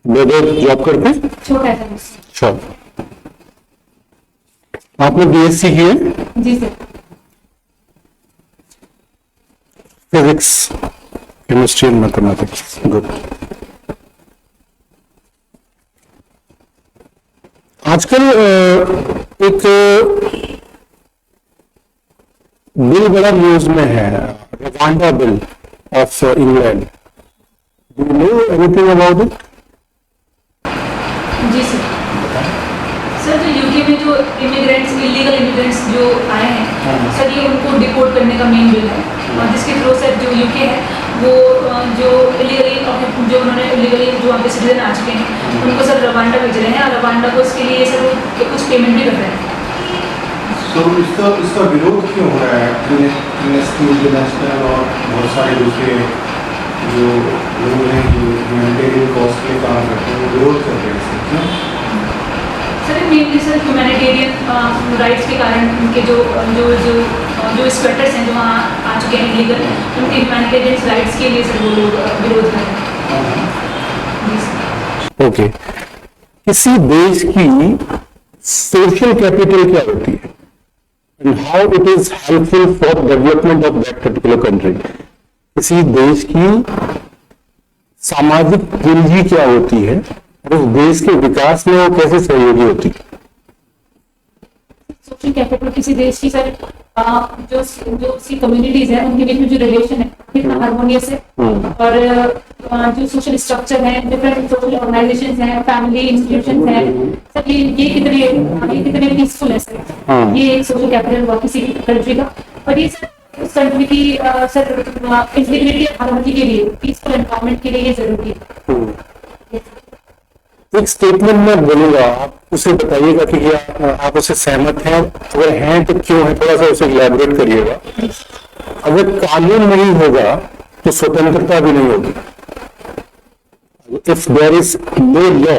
Brother job करते हैं? छोटा है सर। अच्छा, आपने बीएससी की है? जी sir. Physics, chemistry and mathematics, good. आजकल एक बिल बड़ा न्यूज में है, Rwanda bill of England. Do you know anything about it? जी सर। सर जो यूके में जो इमिग्रेंट्स, इलीगल इमिग्रेंट्स जो आए हैं सर, ये उनको डिपोर्ट करने का मेन बिल है, और जिसके थ्रू सर जो यूके है वो जो इलीगली जो उन्होंने इलीगली जो वहाँ पे सिटीजन आ चुके हैं उनको सर रवांडा भेज रहे हैं, और रवांडा को इसके लिए सर वो कुछ पेमेंट भी कर रहे हैं। तो इसका विरोध क्यों हो रहा है? एमनेस्टी इंटरनेशनल और बहुत सारे दूसरे जो लोग हैं जो ह्यूमैनिटेरियन कॉज के लिए काम करते हैं वो विरोध कर रहे हैं इससे, क्यों? Sir mainly sir humanitarian rights के कारण उनके जो जो जो जो स्वेटर्स हैं जो वहाँ आ चुके हैं इलीगल, उनके ह्यूमैनिटेरियन राइट्स के लिए सर वो लोग विरोध कर रहे हैं। जी सर। ओके, किसी देश की सोशल कैपिटल क्या होती है and how it is helpful for development of that particular country? किसी देश की सामाजिक पूंजी क्या होती है और उस देश के विकास में वो कैसे सहयोगी होती है? सोशल कैपिटल किसी देश की सर जो जो उसकी कम्युनिटीज है उनके बीच में जो रिलेशन है कितना हार्मोनियस है, और जो सोशल स्ट्रक्चर है, डिफरेंट सोशल ऑर्गेनाइजेशंस हैं, फैमिली इंस्टीट्यूशंस हैं सर, ये कितने पीसफुल है सर। ये एक सोशल कैपिटल हुआ किसी कंट्री का, और ये सर उस कंट्री की सर इंटीग्रिटी और हार्मनी के लिए, पीसफुल एनवायरनमेंट के लिए ये जरूरी है। एक स्टेटमेंट में बोलूंगा, आप उसे बताइएगा कि क्या आप उससे सहमत हैं, अगर हैं तो क्यों है, थोड़ा सा उसे इलैबोरेट करिएगा। अगर कानून नहीं होगा तो स्वतंत्रता भी नहीं होगी। If there is no law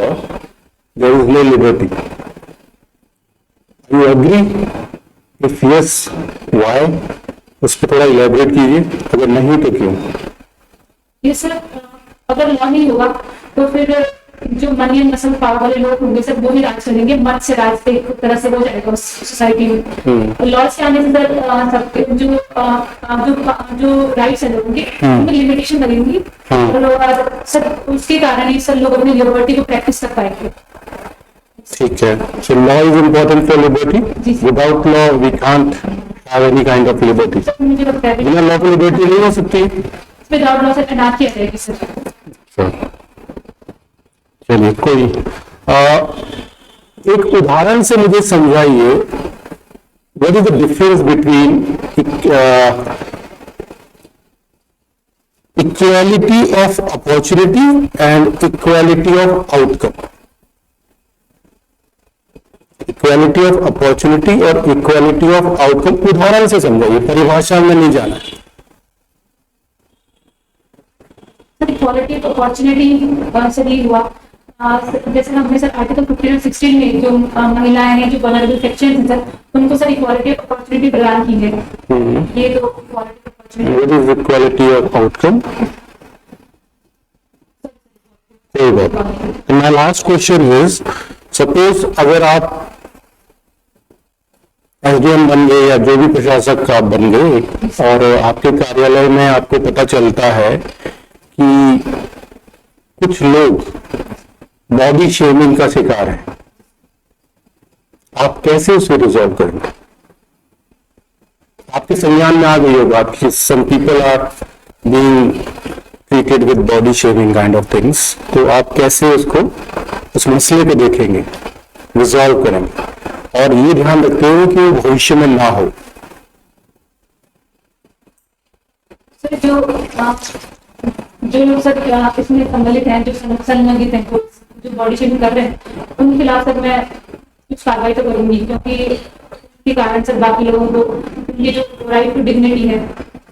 there is no liberty. You agree? If yes why? उस पर थोड़ा इलैबोरेट कीजिए, अगर नहीं तो क्यों? ये सर अगर लॉ नहीं होगा तो फिर जो मनी एंड मसल पावर वाले लोग होंगे सर वो ही राज करेंगे, मत से राज पे एक तरह से हो जाएगा उस सोसाइटी में। लॉज के आने से सर सबके जो राइट्स है लोगों के उनमें लिमिटेशन लगेंगी, और सर उसके कारण ही सर लोग अपनी लिबर्टी को प्रैक्टिस कर पाएंगे। ठीक है, so law is important for liberty. Without law we can't have any kind of liberty. मुझे लगता है बिना लॉ की लिबर्टी नहीं हो सकती। विदाउट लॉ सर अनाथ किया जाएगी सर। चलिए, कोई एक उदाहरण से मुझे समझाइए, what is the difference between equality of opportunity and equality of outcome. Equality of opportunity और इक्वालिटी ऑफ आउटकम उदाहरण से समझाइए, परिभाषा में नहीं जाना है। इक्वालिटी ऑफ अपॉर्चुनिटी सर ये हुआ जैसे हमने सर आर्टिकल 15 और 16 में जो महिलाएं हैं जो वल्नरेबल सेक्शन हैं सर उनको सर इक्वालिटी ऑफ अपॉर्चुनिटी प्रदान की है। ये तो equality of opportunity. What is equality of outcome? सही बात। My last question is, suppose अगर आप एसडीएम बन गए या जो भी प्रशासक आप बन गए और आपके कार्यालय में आपको पता चलता है कि कुछ लोग बॉडी शेमिंग का शिकार है, आप कैसे उसे रिजॉल्व करेंगे? आपके संज्ञान में आ गई होगा कि some people are being treated with body shaming kind of things, तो आप कैसे उसको उस मसले को देखेंगे, रिजॉल्व करेंगे, और ये ध्यान रखते हुए कि वो भविष्य में ना हो? सर जो लोग सर इसमें सम्मिलित हैं, जो संलग्नित हैं, जो बॉडी शेमिंग कर रहे हैं उनके खिलाफ सर मैं कुछ कार्रवाई तो करूंगी, क्योंकि इसके कारण सर बाकी लोगों को ये जो राइट टू डिग्निटी है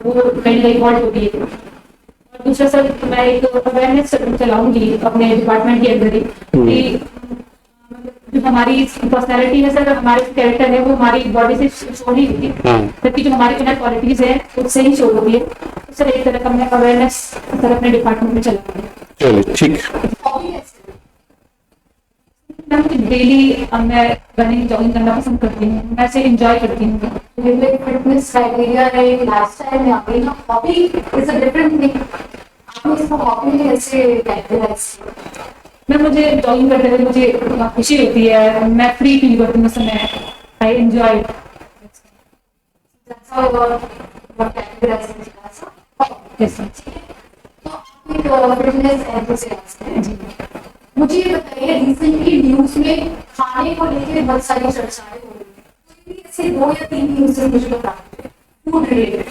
वो कहीं ना कहीं फॉल्ट होती है। और दूसरा सर मैं एक अवेयरनेस चलाऊंगी अपने डिपार्टमेंट के अंदर ही कि जो हमारी पर्सनैलिटी है सर, हमारे कैरेक्टर है वो हमारी बॉडी से शो नहीं होती, जबकि जो हमारी इनर क्वालिटीज है उससे ही शो होती है। तो सर एक तरह का मैं अवेयरनेस सर अपने डिपार्टमेंट में चलाऊंगी। चलिए, ठीक। डेली मैं रनिंग जॉगिंग करना पसंद करती हूँ, मैं इसे एंजॉय करती हूँ। फिटनेस क्राइटेरिया है, एक लाइफस्टाइल में आ गई ना, hobby is a different thing. आपने इसको हॉबी में ऐसे कैटेगराइज किया? मैं मुझे जॉगिंग करते हुए मुझे खुशी होती है, मैं फ्री फील करती हूँ उस समय, I enjoy. That's how you're categorizing it as a hobby. Yes तो आप एक फिटनेस एंथुसियास्ट हैं जी। मुझे ये बताइए, रिसेंटली न्यूज में खाने को लेकर बहुत सारी चर्चाएं हो रही है, कोई भी ऐसे 2 या 3 न्यूज़ मुझे बताइए food related.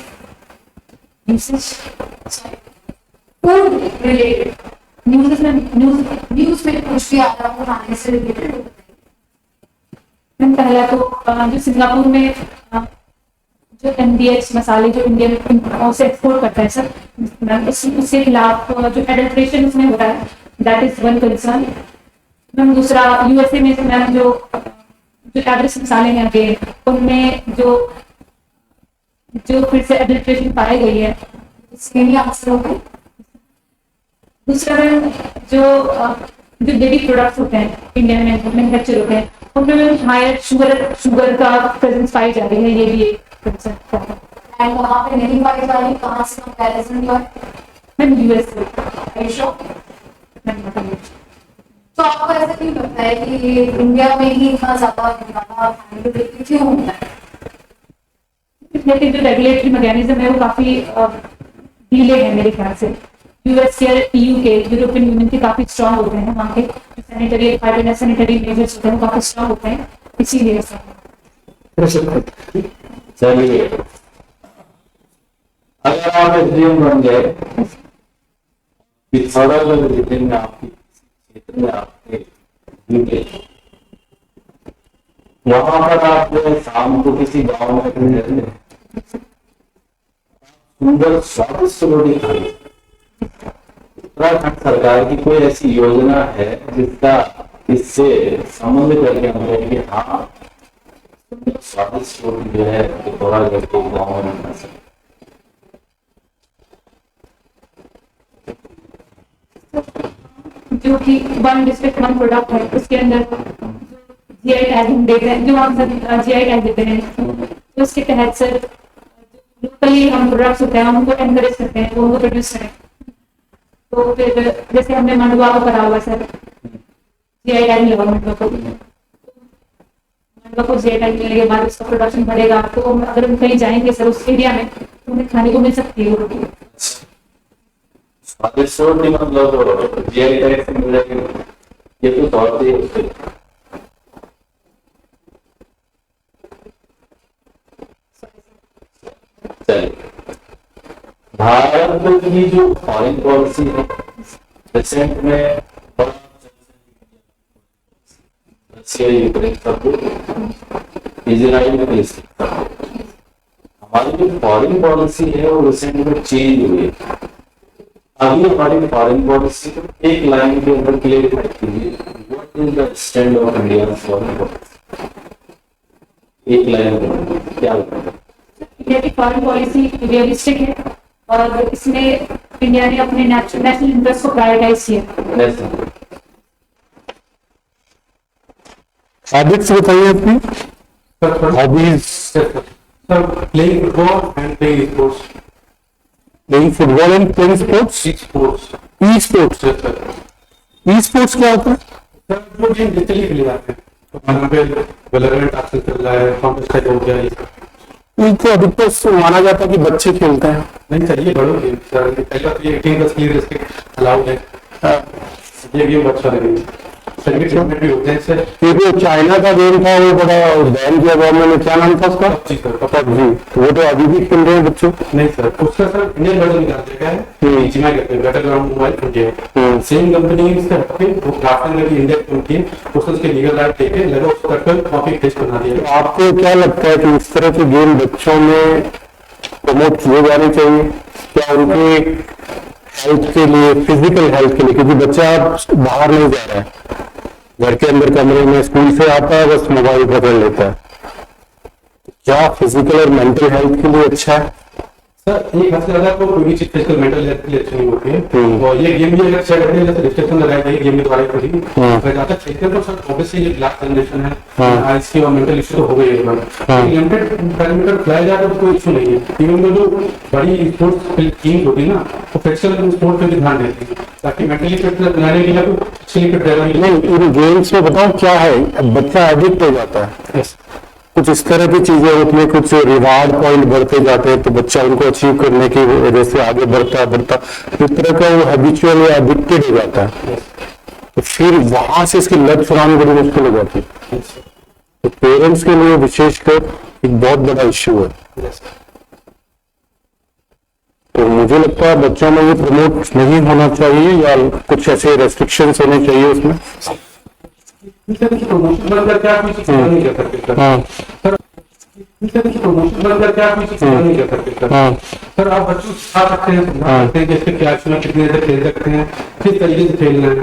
Food related news में कुछ भी आ रहा हो खाने से रिलेटेड। पहला तो जो सिंगापुर में जो MDH मसाले जो इंडिया में से एक्सपोर्ट करता है सर, मैम उसके खिलाफ जो एडल्ट्रेशन उसमें हो रहा है, that is one concern. Ma'am दूसरा USA में मैम जो एवरेस्ट मसाले हैं आगे उनमें जो फिर से एडल्ट्रेशन पाई गई है, इसके लिए आंसर हो गए। दूसरा मैम जो डेयरी प्रोडक्ट्स होते हैं इंडिया में मैन्युफैक्चर होते हैं, उनमें हायर शुगर का प्रेजेंस पाई जा रही है, ये भी एक कंसर्न है। एंड वहाँ पे नहीं पाई जा रही, कहाँ से कंपैरिजन हुआ? मैम US से। तो आपको ऐसा क्यों लगता है कि इंडिया में ही इतना ज्यादा खाने को लेकर क्यों होता है? लेकिन जो रेगुलेटरी मैकेनिज्म है वो काफी ढीले है मेरे ख्याल से। US के EU के यूरोपियन यूनियन के काफी स्ट्रांग होते हैं, वहाँ के सैनिटरी मेजर्स होते हैं वो काफी स्ट्रांग होते हैं, इसीलिए चलिए, अगर आप एसडीएम बन गए पिथौरागढ़ जिले में, आपके क्षेत्र में, आपके यूके, वहां पर आप शाम को किसी गांव में ठहरने सुंदर स्वादिष्ट रोटी खाने, उत्तराखंड सरकार की कोई ऐसी योजना है जिसका इससे संबंध करके हम कहें कि हाँ स्वादिष्ट रोटी जो है पिथौरागढ़ के गाँव में बना सकते? जो कि वन डिस्ट्रिक्ट वन प्रोडक्ट है, उसके अंदर GI टैग हम देते हैं, जो हम सब GI टैग देते हैं, तो उसके तहत सर लोकली हम प्रोडक्ट्स होते हैं उनको एनकरेज करते हैं वो प्रोड्यूस करें। तो फिर जैसे हमने मंडुआ को करा हुआ सर, GI टैग लगा मंडुआ को GI टैग मिलने के बाद उसका प्रोडक्शन बढ़ेगा, तो अगर हम कहीं जाएंगे सर उस एरिया में तो हमें खाने को मिल सकती है वो रोटी। स्वादिष्ट रोटी मतलब जीआई टैग से मिल जाएगी, ये तो बहुत ही चलिए। भारत की जो फॉरेन पॉलिसी है रिसेंट में रशिया यूक्रेन सपोर्ट, इजराइल की सपोर्ट, हमारी जो फॉरेन पॉलिसी है वो रिसेंट में चेंज हुई है। अभी हमारी फॉरेन पॉलिसी एक लाइन के अंदर क्लियर कीजिए, what is the stand of India foreign policy? एक लाइन के अंदर क्या होता है? इंडिया की फॉरेन पॉलिसी रियलिस्टिक है और इसमें इंडिया ने अपने नेशनल इंटरेस्ट को प्रायोरिटाइज किया। हैबिट्स बताइए अपनी, hobbies. Sir playing football and playing sports. Playing football and playing sports. Sports e sports. E sports क्या होता है? सर जो गेम डिजिटली खेले जाते हैं, तो वहाँ पे वैलोरेंट आजकल चल रहा है, काउंटर स्ट्राइक हो गया, ये इनको अधिकतर माना जाता है कि बच्चे खेलते हैं। नहीं सर, ये बड़ो गेम सर, पहला तो ये 18+ की रिस्ट्रिक्ट अलाउड है, ये गेम अच्छा लगेगा। सर्किट टूर्नामेंट भी होते हैं सर। ये जो चाइना का गेम था वो बड़ा बैन किया गवर्नमेंट ने, क्या नाम था उसका? PUBG sir, PUBG। तो वो तो अभी भी खेल रहे हैं बच्चे। नहीं सर, उसका सर इंडियन वर्जन निकाल दिया है, BGMI कहते हैं, Battleground mobile India. Same company से हटके वो क्राफ्टिंग की इंडिया कंपनी उसके लीगल राइट लेके लगा उसको करके कॉपी पेस्ट बना दिया। तो आपको क्या लगता है कि इस तरह के गेम बच्चों में प्रमोट किए जाने चाहिए क्या, उनके हेल्थ के लिए, फिजिकल हेल्थ के लिए? क्योंकि बच्चा बाहर नहीं जा रहा है, घर के अंदर कमरे में, स्कूल से आता है बस मोबाइल पकड़ लेता है, क्या फिजिकल और मेंटल हेल्थ के लिए अच्छा है? सर एक हफ्ते ज्यादा को कोई भी चीज फिजिकल मेंटल हेल्थ के लिए अच्छी नहीं होती है। हम्म। और ये गेम भी अगर शेयर करते हैं जैसे रिस्ट्रिक्शन लगाई गई गेम के द्वारा खुद ही हाँ। अगर ज्यादा खेलते हैं तो सर ऑब्वियसली ये लास्ट जनरेशन है, हाँ। आईज की और मेंटल इश्यू तो हो गई है। हाँ। लिमिटेड पैरामीटर खिलाया जाए तो कोई इशू नहीं है। इवन जो बड़ी स्पोर्ट्स टीम होती है ना वो फिजिकल स्पोर्ट पे भी ध्यान देती है ताकि मेंटली फिट रहने के लिए एक्चुअली फिट रहना ही नहीं, इन गेम्स में बताओ क्या है, बच्चा एडिक्ट हो जाता है, Yes. कुछ इस तरह की चीजें होती है, कुछ रिवार्ड पॉइंट बढ़ते जाते हैं तो बच्चा उनको अचीव करने की वजह से आगे बढ़ता बढ़ता इस तरह का वो हैबिचुअल या एडिक्टेड हो जाता है, तो फिर वहां से इसकी लत छुड़ानी बड़ी मुश्किल हो जाती है। Yes. तो पेरेंट्स के लिए विशेषकर एक बहुत बड़ा इश्यू है। Yes. तो मुझे लगता है बच्चों में ये प्रमोट नहीं होना चाहिए या कुछ ऐसे रेस्ट्रिक्शंस होने चाहिए उसमें। प्रमोशन बंद करके आप कोई चीज नहीं कर सकते सर। हाँ सर प्रमोशन बंद करके आप कोई चीज नहीं कर सकते सर। हाँ सर आप बच्चों को सिखा सकते हैं, समझा सकते हैं कि इसके क्या चुना कितने देर खेल सकते हैं, किस तरीके से खेलना है।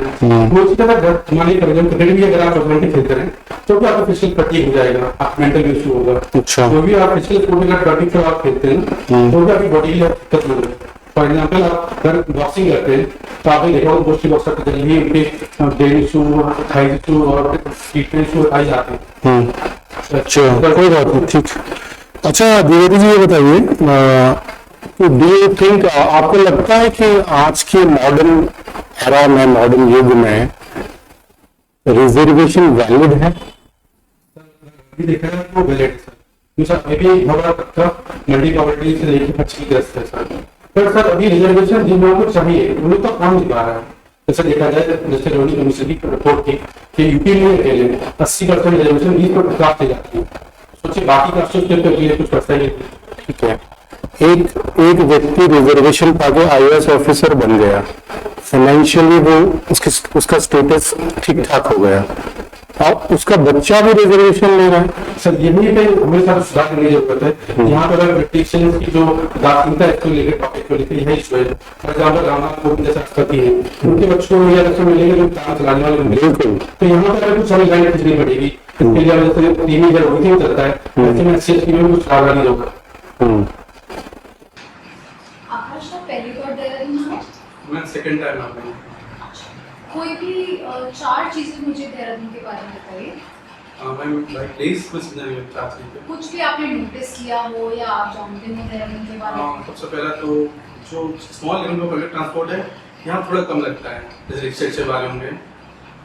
वो चीज अगर मानिए क्रिकेट भी अगर आप टूर्नामेंट खेलते रहे तो भी आपको फिजिकल फटीग हो जाएगा, आप मेंटल इशू होगा। अच्छा। जो भी आप फिजिकल स्पोर्ट में ट्वेंटी फोर आप खेलते हैं तो भी आपकी बॉडी के लिए दिक्कत नहीं होगी। फॉर एग्जाम्पल आप अगर बॉक्सिंग करते हैं तो आपने देखा होगा बहुत सी बॉक्सर के जरिए उनके ब्रेन इशू, थाई इशू और ट्रीटमेंट इशू आ जाते हैं। अच्छा, कोई बात नहीं, ठीक। अच्छा द्विवेदी जी, ये बताइए, डू यू थिंक, आपको लगता है कि आज के मॉडर्न एरा में, मॉडर्न युग में रिजर्वेशन वैलिड है? अभी देखा है वो वैलिड है सर। अभी हमारा तबका मल्टी पॉवर्टी से लेकर क्षतिग्रस्त है सर। पर सर अभी रिजर्वेशन जिन लोगों को चाहिए उन लोग तो काम दिखा रहा है। जैसे देखा जाए जैसे रोनी कमीशन की रिपोर्ट थी कि यूपी में अकेले 80% रिजर्वेशन 20% से जाती है। सोचिए बाकी कास्टों के लिए कुछ करता ही नहीं। ठीक है, एक व्यक्ति रिजर्वेशन पाके आईएएस ऑफिसर बन गया, फाइनेंशियली वो उसका स्टेटस ठीक ठाक हो गया, और उसका बच्चा भी रिजर्वेशन ले रहा है। सर यही पे हमें सारा सुधार करने की जरूरत है। यहाँ पर अगर ब्रिटिशियंस की जो दार्शनिकता है इसको लेकर टॉपिक को लेकर यही इशू है। फॉर एग्जाम्पल रामनाथ कोविंद जैसा राष्ट्रपति है, उनके बच्चों को या बच्चों मिलेंगे जो काम चलाने वाले होंगे। बिल्कुल। तो यहाँ पर अगर कुछ हमें लाइन खींचनी पड़ेगी, इसके लिए जैसे टीनेजर वोटिंग चलता है वैसे में अच्छी अच्छी में कुछ सावधानी होगा। आकाश आप पहली बार देहरादून में हो? मैं सेकंड टाइम आता हूँ। कोई भी 4 चीजें मुझे देहरादून के बारे में बताइए। मैम लाइक प्लेस कुछ नहीं चाहती है। कुछ भी आपने नोटिस किया हो या आप जानते हो देहरादून के बारे में। सबसे पहला तो जो स्मॉल लेवल का पब्लिक ट्रांसपोर्ट है यहाँ थोड़ा कम लगता है। जैसे रिक्शे वाले होंगे,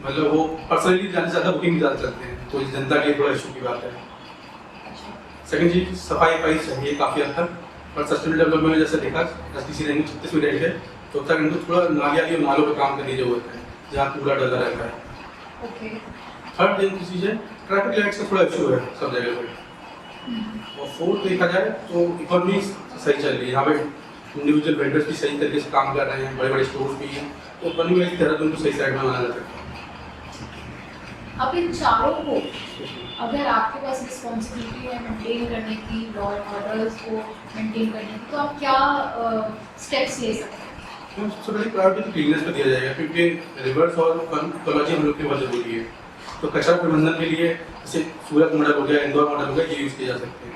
मतलब वो पर्सनली जाने से ज़्यादा बुकिंग ज़्यादा चलते हैं, तो जनता के लिए थोड़ा इशू की बात है। सेकंड चीज सफाई चाहिए काफ़ी हद तक, पर सस्टेनेबल डेवलपमेंट में जैसे देखा एसडीसी रेंज 36 में रहेंगे तो उत्तराखंड को थोड़ा नालियाँ नालों पर काम करने की जरूरत है जहाँ कूड़ा डला रहता है। ओके। थर्ड दिन की चीज़ है ट्रैफिक लाइट्स का थोड़ा इशू है सब जगह पे। और फोर्थ देखा जाए तो इकोनॉमी सही चल रही है, यहाँ पे इंडिविजुअल वेंडर्स भी सही तरीके से काम कर रहे हैं, बड़े बड़े स्टोर्स भी हैं, तो इकोनॉमी वाइज देहरादून को सही साइड में माना जा सकता है। अब इन चारों को अगर आपके पास रिस्पॉन्सिबिलिटी है मेंटेन करने की, लॉ एंड ऑर्डर्स को मेंटेन करने की, तो आप क्या स्टेप्स ले सकते हैं? सबसे पहले प्रायोरिटी तो क्लीननेस पर दिया जाएगा क्योंकि रिवर्स और इकोलॉजी हम लोग के बहुत जरूरी है। तो कचरा प्रबंधन के लिए जैसे सूरत मॉडल हो गया, इंदौर मॉडल हो गया, ये यूज़ किए जा सकते हैं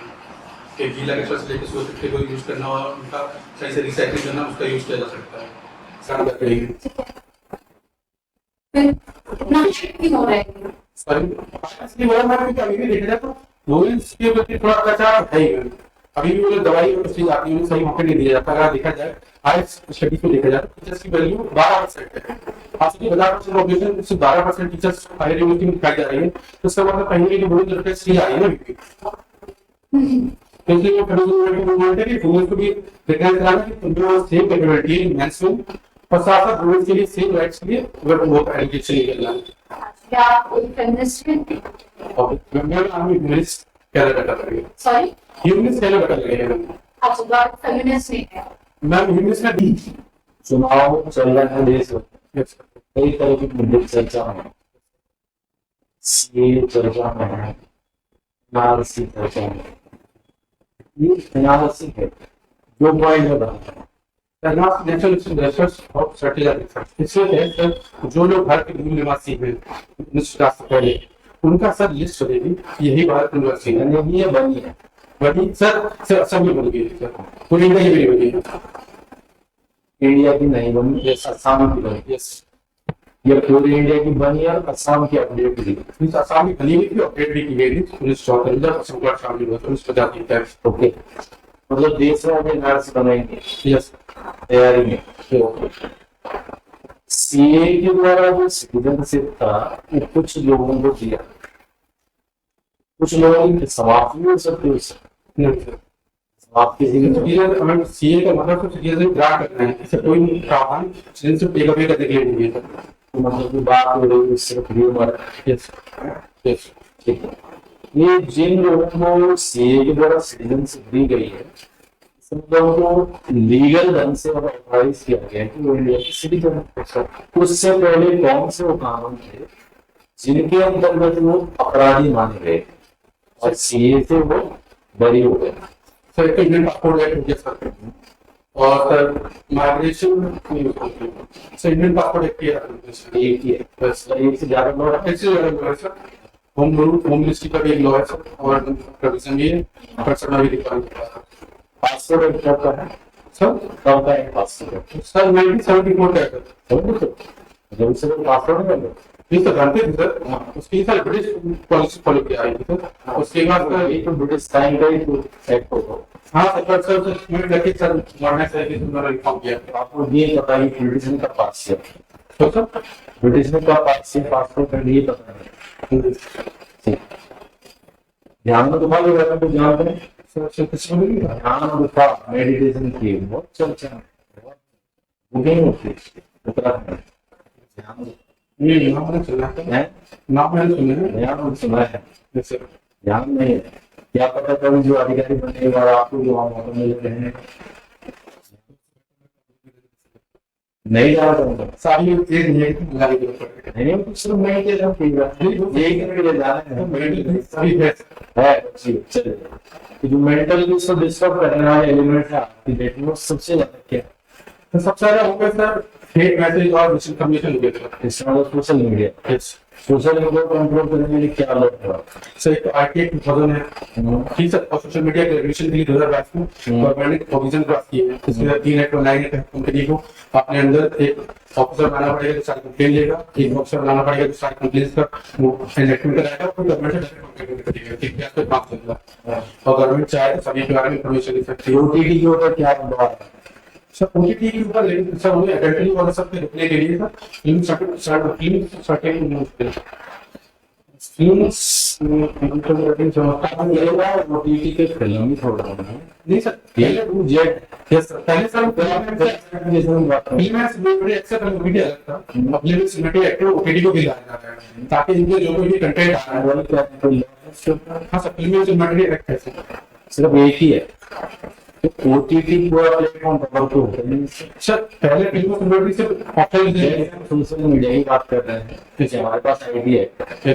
कि गीला कचरा से लेकर सूरत कचरे को यूज़ करना और उनका सही से रिसाइकलिंग करना, उसका यूज़ किया जा सकता है। काम कर रही है फिर इतना क्यों हो रहा है? इसलिए बोला था क्योंकि अभी भी देखा जाए तो वुमेन्स के प्रति थोड़ा कचरा है ही। अभी भी वो लोग दवाई और चीज आती है सही मौके नहीं दिया जाता। अगर देखा जाए आज स्टडीज में देखा जाए तो टीचर्स की वैल्यू 12% है। आज की 50% पॉपुलेशन से 12% टीचर्स हायर यूनिवर्सिटी में दिखाई जा रही है, तो इसका मतलब कहीं ना कहीं वुमेन रिफ्लेक्स की जा रही है ना अभी। तो इसलिए वो मूवमेंट है कि वुमेन को भी रिकॉग्नाइज कराना कि उनको सेम कैपेबिलिटी है मेंस में, और साथ साथ वुमेन के लिए सेम राइट्स के लिए वर्क बहुत एजुकेशन निकलना है। क्या आप एक फेमिनिस्ट हैं? और मैं ह्यूमनिस्ट कहना कर रही हूँ। सॉरी, ह्यूमनिस्ट कहना कर रही है। अच्छा, आप फेमिनिस्ट नहीं हैं। मैम ह्यूमनिस्ट का डी चुनाव चल रहा है देश में, कई तरह की मुद्दे चर्चा में, ये चर्चा में है, एनालिसिस चर्चा में, ये एनालिसिस है जो पॉइंट बता रहा है। जो लोग भारत के मूल निवासी हैं निश्चित पहले उनका सब लिस्ट चलेगी, यही भारत निवासी है। ये बनी है बनी सर सब में बन गई सर, पूरी इंडिया की भी नहीं बनी। इंडिया की नहीं बनी, ये असम की बनी। यस, ये पूरी इंडिया की बनी और असम की अपडेट की। मीन्स असम की बनी हुई थी, अपडेट भी की गई थी 1974 जब असम का शामिल हुआ था 1950 तक। ओके, मतलब देश में अभी नर्स बनाएंगे यस, तैयारी में। सीए के द्वारा जो सिटीजनशिप था वो कुछ लोगों को दिया, कुछ लोगों की समाप्त भी हो सकती है उससे। नहीं सर, समाप्त सिटीजन हमें सीए का मतलब तो सिटीजन ग्रांट करना है, इससे कोई प्रावधान सिटीजनशिप टेक अवे करने के लिए नहीं है। मतलब की बात हो रही है सिर्फ ह्यूमर। यस यस, ठीक है, ये जिन लोगों को सीए के द्वारा सिटीजनशिप दी गई है, सब लोगों को लीगल ढंग से ऑथराइज किया गया है कि वो इंडिया के सिटीजन है। उससे पहले कौन से वो कानून थे जिनके अंतर्गत वो अपराधी माने गए और सीए से वो बरी हो गए? सर एक तो इंडियन पासपोर्ट एक्ट हो गया सर, और sir migration sir Indian passport act किया एक ही है, बस एक से ज्यादा लोग हैं। है सर। होम मिनिस्ट्री का भी एक लॉ है सर, और प्रोविजन भी है, पर सर मैं भी दिखा पासपोर्ट एक कब का है? सर। कब का है पासपोर्ट? सर 1974 का है सर। समझ लो, जब से पासपोर्ट में नहीं सर, जानते थे सर, उसकी सर ब्रिटिश पॉलिसी फॉलो किया है सर। उसके बाद सर एक तो ब्रिटिश टाइम का ही तो एक्ट होगा। हाँ सर, पर सर मैं करके सर मॉडर्नाइज करके मैंने रिफॉर्म किया। आपको ये पता है कि ब्रिटिश ने कब पास किया? तो सर ब्रिटिश ने कब पास किया पासपोर्ट में, ये पता नहीं। ठीक, ध्यान में दुखा लोग तो जानते हैं। सर कुछ नहीं है। ध्यान दुखा मेडिटेशन की बहुत चर्चा, बुकिंग होती है उत्तराखंड। ध्यान ये नाम मैंने सुना है, है, नाम मैंने सुना है। ध्यान सुना है, यस सर। ध्यान नहीं है। क्या पता कभी जो अधिकारी बनने के बाद आपको जो मौका मिल रहे हैं नहीं जाना चाहूंगा। सारी एक नेगेटिव लगाई गई है। नहीं कुछ सिर्फ मैं के लिए ठीक है, यही करके ले जाना है। मेडिकल सही है। जी चलिए, तो जो मेंटल इसको डिस्टर्ब करने वाले एलिमेंट है आपकी डेट में, वो सबसे ज्यादा क्या है? तो सबसे ज्यादा हो गया सर फेक मैसेज और मिस इन्फॉर्मेशन हो गया सर। इसमें मतलब social media. Yes social media को कंट्रोल करने के लिए क्या लोग हुआ? सर, एक तो आईटी एक्ट 2000 है, ठीक सर, और सोशल मीडिया के रेगुलेशन के लिए 2022 में गवर्नमेंट ने प्रोविजन ड्राफ्ट किए हैं। इसके अंदर 3 एक्ट बनाए गए हैं। कंपनी को अपने अंदर एक ऑफिसर बनाना पड़ेगा जो सारी कंप्लेन लेगा, एक ऑफिसर बनाना पड़ेगा जो सारी कंप्लेन का वो एनएक्टिव कराएगा, और गवर्नमेंट से डायरेक्ट कंप्लेन करेगा, ठीक है, तो काम चलेगा। और गवर्नमेंट चाहे तो सभी के बारे में इंफॉर्मेशन दे सकती है। ओटीटी के ऊपर क्या बदलाव है? सर ओटीटी के ऊपर लेकिन सर उन्हें आइडेंटिटी और सब पे रुकने के लिए सर फिल्म ओटीटी के फिल्म ही थोड़ा नहीं सर, ये टू जेड यस सर, पहले सर फिल्म एक्सेप्ट मीडिया लगता अब लेकिन सिनेमेटिक एक्टर ओटीटी को भी लाया जा रहा है ताकि इनके जो भी कंटेंट आ रहा है। हाँ सर, फिल्म सिनेमेटिक एक्ट है सर। सिर्फ एक ही है, तो ओटीटी पूरा प्लेटफॉर्म कवर तो होता नहीं। सर पहले फिल्म सिनेमेटिक सिर्फ ऑफलाइन सोशल मीडिया की बात कर रहे हैं, जैसे हमारे पास आईडी है, ये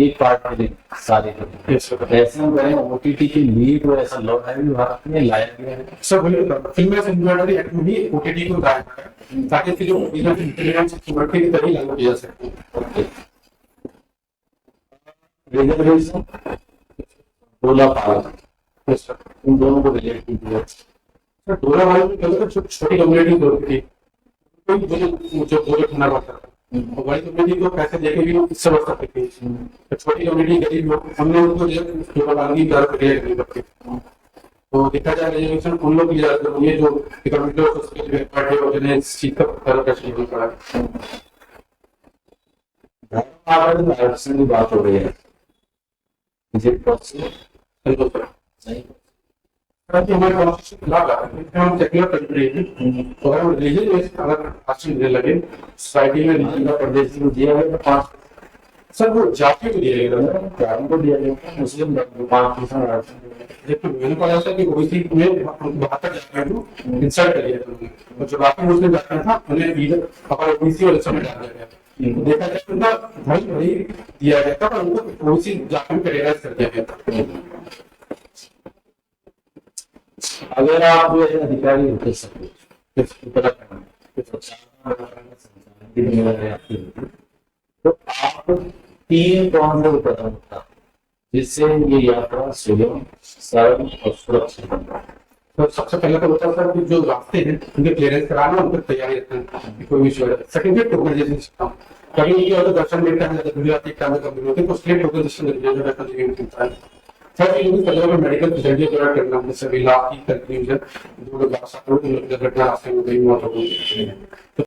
एक पार्ट के लिए सारे ऐसे हम करें ओटीटी के लिए तो ऐसा लॉ है भी भारत में लाया गया है। सर फिल्म सिनेमेटिक एक्ट में भी ओटीटी को लाया गया है ताकि इसकी जो इंटेलिजेंस सिनेमेटिक की तरह लागू किया जा सके। रिजर्वेशन बोला पाला, यस सर। इन दोनों को रिलेट कीजिए। सर डोरा वाले में कभी तो छोटी कम्युनिटी होती थी, कोई जो बोले खाना पड़ता था, और बड़ी कम्युनिटी को पैसे देके भी इससे बच सकते थे। तो छोटी कम्युनिटी गरीब लोग हमने उनको जो डोरा बांधी कर करके तो देखा जाए रिजर्वेशन उन लोग की ज्यादा जरूरी है जो इकोनॉमिक और सोशल बैकवर्ड है और जिन्हें इस चीज का कष्ट नहीं पड़ा। आरक्षण की बात हो रही है, इसे संतोष सर, नहीं ताकि हमारे कॉन्स्टिट्यूशन के खिलाफ है, हम सेक्युलर कंट्री है, तो अगर हम रिलीजन में अगर आरक्षण देने लगे सोसाइटी में आंध्र प्रदेश को दिया गया तो 5 सर वो जाति को दिया गया था। को दिया गया, मुस्लिम 5% आरक्षण। देखो मैंने पढ़ा था कि ओबीसी में 72 जातियों को इंसर्ट कर दिया था उन्होंने, और जो बाकी मुस्लिम जातियां था उन्हें इधर अपना ओबीसी और सब में डाल दिया गया। तो देखा जाए तो उनका धर्म नहीं दिया गया था, पर उनको ओबीसी जाति में कैटेगराइज कर दिया गया था। अगर आप जो है अधिकारी होते सब उत्तराखंड तो आप 3 कौन से कदम उठा जिससे ये यात्रा सुगम, सरल और सुरक्षित बने। तो सबसे पहले तो होता है कि जो रास्ते हैं उनके क्लियरेंस कराना, उन पर तैयारी रखना कि कोई भी इशू है। सेकंड है टोकनाइजेशन सिस्टम। कभी ये होता है दर्शन मिलता है, जब आती है टाइम कभी होती है तो उसके लिए टोकनाइजेशन मिलता है। थर्ड ये पहले मेडिकल फैसिलिटी प्रोवाइड करना, जैसे इलाज की कंक्लूजन 2 लाख 7 लोग दुर्घटना रास्ते में गई, मौत हो गई।